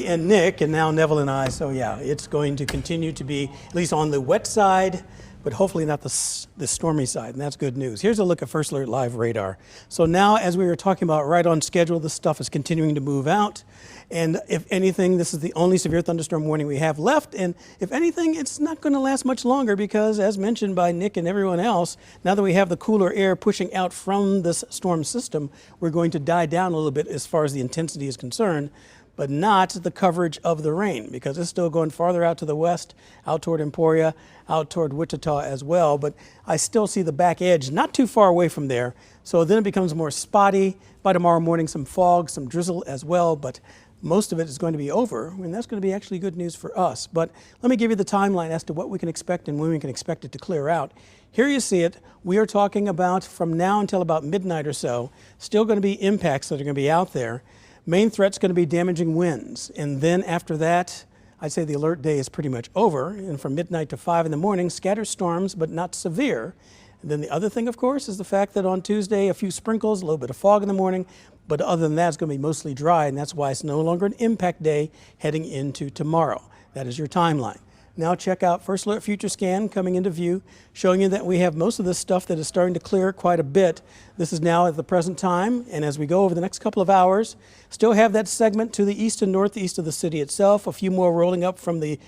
And Nick, and now Neville and I, so yeah, it's going to continue to be at least on the wet side, but hopefully not the stormy side, and that's good news. Here's a look at First Alert Live radar. So now, as we were talking about, right on schedule, this stuff is continuing to move out, and if anything, this is the only severe thunderstorm warning we have left, and if anything, it's not going to last much longer because, as mentioned by Nick and everyone else, now that we have the cooler air pushing out from this storm system, we're going to die down a little bit as far as the intensity is concerned, but not the coverage of the rain, because it's still going farther out to the west, out toward Emporia, out toward Wichita as well. But I still see the back edge not too far away from there. So then it becomes more spotty. By tomorrow morning, some fog, some drizzle as well, but most of it is going to be over, and that's going to be actually good news for us. But let me give you the timeline as to what we can expect and when we can expect it to clear out. Here you see it. We are talking about from now until about midnight or so, still going to be impacts that are going to be out there. Main threat's going to be damaging winds, and then after that, I'd say the alert day is pretty much over, and from midnight to 5 in the morning, scattered storms, but not severe. And then the other thing, of course, is the fact that on Tuesday, a few sprinkles, a little bit of fog in the morning, but other than that, it's going to be mostly dry, and that's why it's no longer an impact day heading into tomorrow. That is your timeline. Now check out First Alert Future Scan coming into view, showing you that we have most of this stuff that is starting to clear quite a bit. This is now at the present time, and as we go over the next couple of hours, still have that segment to the east and northeast of the city itself, a few more rolling up from the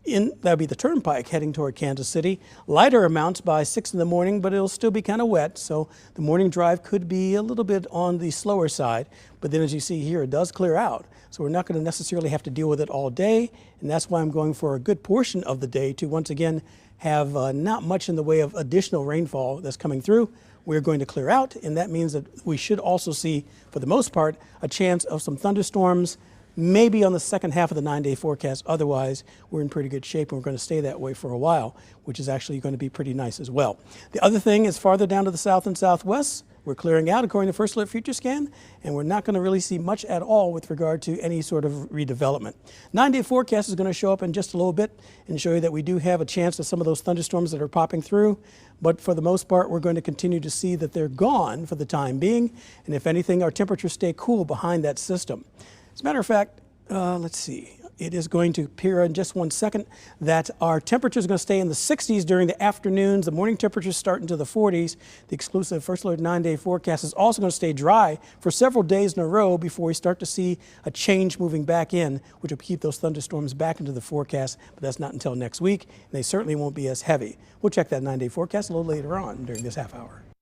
that would be the turnpike heading toward Kansas City. Lighter amounts by 6 in the morning, but it'll still be kind of wet, so the morning drive could be a little bit on the slower side. But then as you see here, it does clear out. So we're not going to necessarily have to deal with it all day, and that's why I'm going for a good portion of the day to once again have not much in the way of additional rainfall that's coming through. We're going to clear out, and that means that we should also see, for the most part, a chance of some thunderstorms, maybe on the second half of the 9-day forecast. Otherwise, we're in pretty good shape, and we're going to stay that way for a while, which is actually going to be pretty nice as well. The other thing is farther down to the south and southwest, we're clearing out according to First Alert Future Scan, and we're not going to really see much at all with regard to any sort of redevelopment. 9-day forecast is going to show up in just a little bit and show you that we do have a chance of some of those thunderstorms that are popping through, but for the most part, we're going to continue to see that they're gone for the time being, and if anything, our temperatures stay cool behind that system. As a matter of fact, let's see. It is going to appear in just 1 second that our temperatures are going to stay in the 60s during the afternoons. The morning temperatures start into the 40s. The exclusive First Alert 9-day forecast is also going to stay dry for several days in a row before we start to see a change moving back in, which will keep those thunderstorms back into the forecast, but that's not until next week, and they certainly won't be as heavy. We'll check that 9-day forecast a little later on during this half hour.